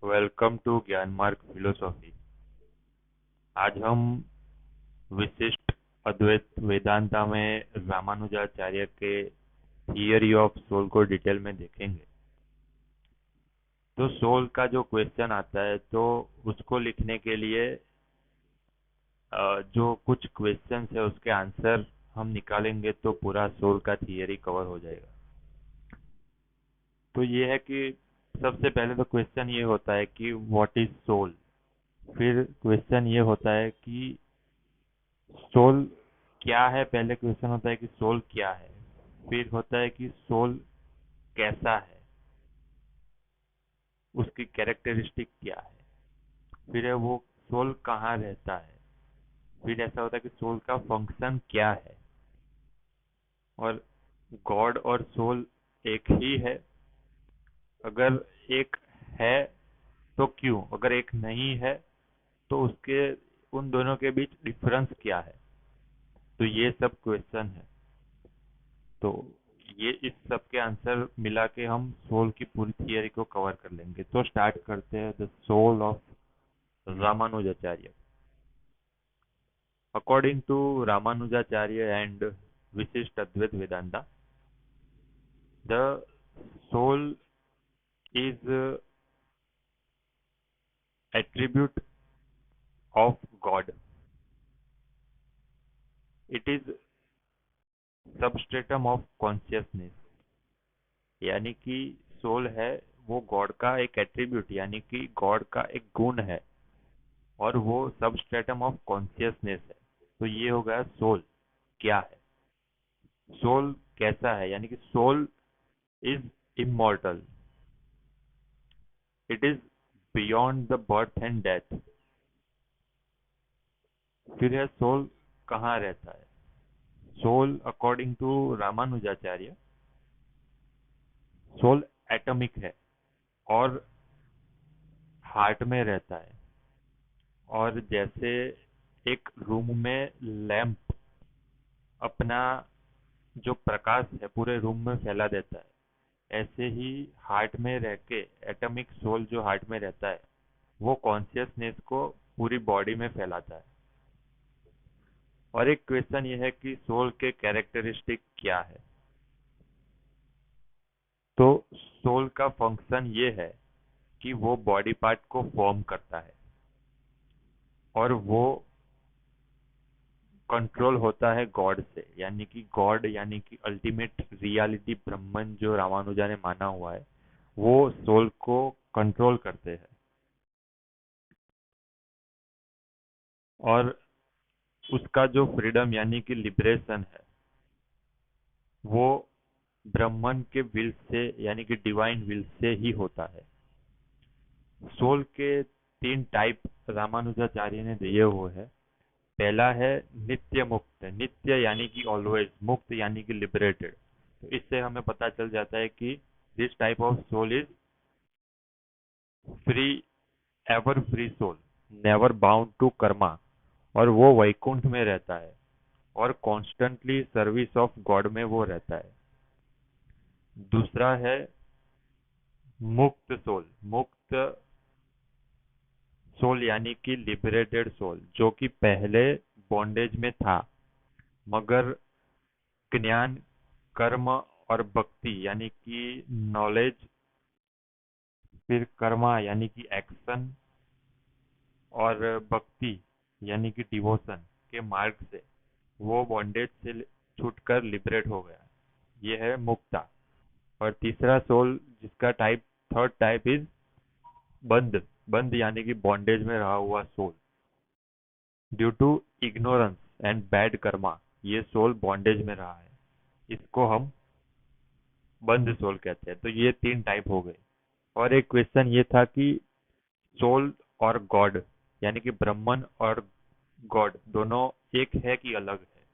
Welcome to ज्ञान मार्ग philosophy. आज हम विशिष्ट अद्वैत वेदांता में रामानुजाचार्य के थियरी ऑफ सोल को डिटेल में देखेंगे। तो सोल का जो क्वेश्चन आता है तो उसको लिखने के लिए जो कुछ क्वेश्चंस है उसके आंसर हम निकालेंगे तो पूरा सोल का थियरी कवर हो जाएगा। तो ये है कि सबसे पहले तो क्वेश्चन ये होता है कि व्हाट इज सोल। फिर क्वेश्चन ये होता है कि सोल क्या है। पहले क्वेश्चन होता है कि सोल क्या है। फिर होता है कि सोल कैसा है, उसकी कैरेक्टरिस्टिक क्या है। फिर है वो सोल कहाँ रहता है। फिर ऐसा होता है कि सोल का फंक्शन क्या है। और गॉड और सोल एक ही है। अगर एक है तो क्यों, अगर एक नहीं है तो उसके उन दोनों के बीच डिफरेंस क्या है। तो ये सब क्वेश्चन है। तो ये इस सब के आंसर मिला के हम सोल की पूरी थियरी को कवर कर लेंगे। तो स्टार्ट करते हैं the soul of Ramanujacharya. According to Ramanujacharya and Vishishta Advaita Vedanta, the soul is attribute of God. It is substratum of consciousness. यानी कि सोल है वो गॉड का एक एट्रीब्यूट, यानी कि गॉड का एक गुण है। और वो सबस्ट्रेटम ऑफ कॉन्शियसनेस है। तो ये हो गया सोल क्या है। सोल कैसा है, यानी कि soul is immortal. It is beyond the birth and death. फिर है सोल कहाँ रहता है। Soul according to Ramanujacharya, soul atomic है और हार्ट में रहता है। और जैसे एक रूम में लैंप अपना जो प्रकाश है पूरे रूम में फैला देता है, ऐसे ही हार्ट में रह के एटॉमिक सोल जो हार्ट में रहता है वो कॉन्शियसनेस को पूरी बॉडी में फैलाता है। और एक क्वेश्चन ये है कि सोल के कैरेक्टरिस्टिक क्या है। तो सोल का फंक्शन ये है कि वो बॉडी पार्ट को फॉर्म करता है और वो कंट्रोल होता है गॉड से। यानी कि गॉड यानी कि अल्टीमेट रियलिटी ब्रह्मन जो रामानुजा ने माना हुआ है वो सोल को कंट्रोल करते हैं। और उसका जो फ्रीडम यानी कि लिबरेशन है वो ब्रह्मन के विल से यानी कि डिवाइन विल से ही होता है। सोल के तीन टाइप रामानुजाचार्य ने दिए हुए हैं। पहला है नित्य मुक्त। नित्य यानी कि ऑलवेज, मुक्त यानी कि लिबरेटेड। तो इससे हमें पता चल जाता है कि this type of soul is free, ever free soul, never bound to karma. और वो वैकुंठ में रहता है और कॉन्स्टेंटली सर्विस ऑफ गॉड में वो रहता है। दूसरा है मुक्त सोल। मुक्त सोल यानी कि लिबरेटेड सोल, जो कि पहले बॉन्डेज में था मगर ज्ञान, कर्म और भक्ति यानी कि नॉलेज, फिर कर्मा यानी कि एक्शन, और भक्ति यानी कि डिवोशन के मार्ग से वो बॉन्डेज से छूटकर लिबरेट हो गया। ये है मुक्ता। और तीसरा सोल जिसका टाइप, थर्ड टाइप इज बंद। बंद यानी कि बॉन्डेज में रहा हुआ soul. Due to ignorance and bad karma ये सोल बॉन्डेज में रहा है। इसको हम बंद सोल कहते हैं। तो ये तीन टाइप हो गए। और एक क्वेश्चन ये था कि सोल और गॉड यानी कि ब्रह्मन और गॉड दोनों एक है कि अलग है।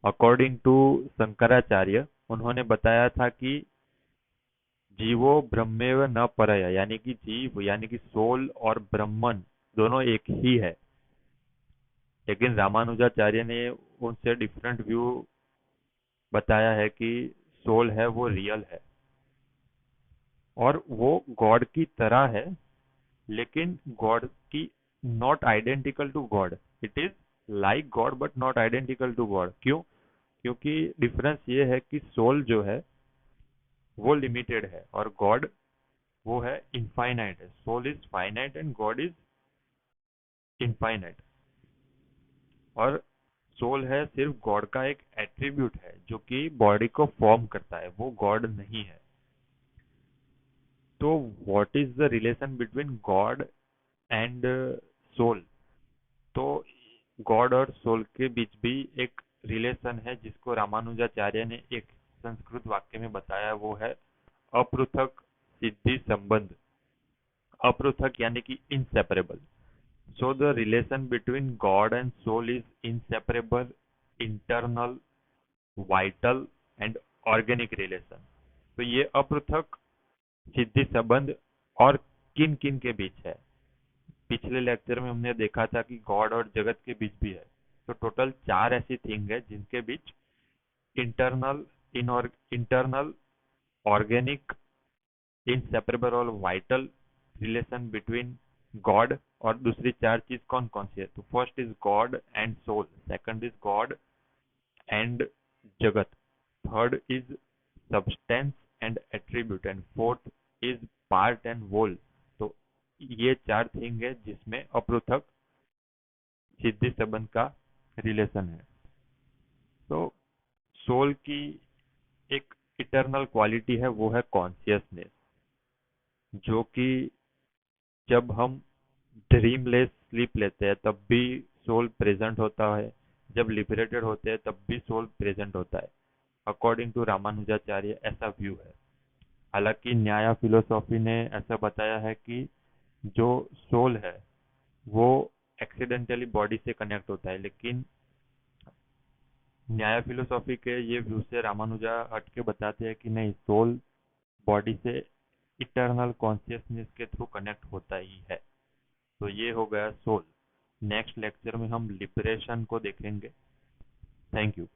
अकॉर्डिंग टू शंकराचार्य, उन्होंने बताया था कि जीवो ब्रह्मेव न परया, यानी कि जीव यानी कि सोल और ब्रह्मन दोनों एक ही है। लेकिन रामानुजाचार्य ने उनसे डिफरेंट व्यू बताया है कि सोल है वो रियल है। और वो गॉड की तरह है, लेकिन गॉड की not identical to God. It is like God but not identical to God. क्यों? क्योंकि डिफरेंस ये है कि सोल जो है वो लिमिटेड है और गॉड वो है इनफाइनाइट है। Soul is finite and God is infinite. और सोल है सिर्फ गॉड का एक एट्रीब्यूट है जो कि बॉडी को फॉर्म करता है, वो गॉड नहीं है। तो what is the relation between God and soul? तो गॉड और सोल के बीच भी एक रिलेशन है जिसको रामानुजाचार्य ने एक संस्कृत वाक्य में बताया, वो है अपृथक सिद्धि संबंध। अपृथक यानी कि inseparable. So the relation between God and soul is inseparable, internal, vital and organic relation. तो ये अपृथक सिद्धि संबंध और किन किन के बीच है? पिछले लेक्चर में हमने देखा था कि गॉड और जगत के बीच भी है। तो टोटल चार ऐसी थिंग है जिनके बीच इंटरनल, इंटरनल, ऑर्गेनिक, इनसेपरेबल और वाइटल रिलेशन बिटवीन गॉड। और दूसरी चार चीज कौन कौन सी है? तो first is God and soul, second is God and जगत, third is substance and attribute, and fourth is part and whole. तो ये चार थिंग है जिसमें अपृथक सिद्धि संबंध का रिलेशन है। तो सोल की एक इटरनल क्वालिटी है, वो है कॉन्शियसनेस, जो कि जब हम ड्रीमलेस स्लीप लेते हैं तब भी सोल प्रेजेंट होता है, जब लिबरेटेड होते हैं तब भी सोल प्रेजेंट होता है। अकॉर्डिंग टू रामानुजाचार्य ऐसा व्यू है। हालांकि न्याय फिलोसॉफी ने ऐसा बताया है कि जो सोल है वो एक्सीडेंटली बॉडी से कनेक्ट होता है, लेकिन न्याय फिलोसॉफी के ये व्यू से रामानुजा हटके बताते हैं कि नहीं, सोल बॉडी से इटर्नल कॉन्शियसनेस के थ्रू कनेक्ट होता ही है। तो ये हो गया सोल। नेक्स्ट लेक्चर में हम लिबरेशन को देखेंगे। Thank you.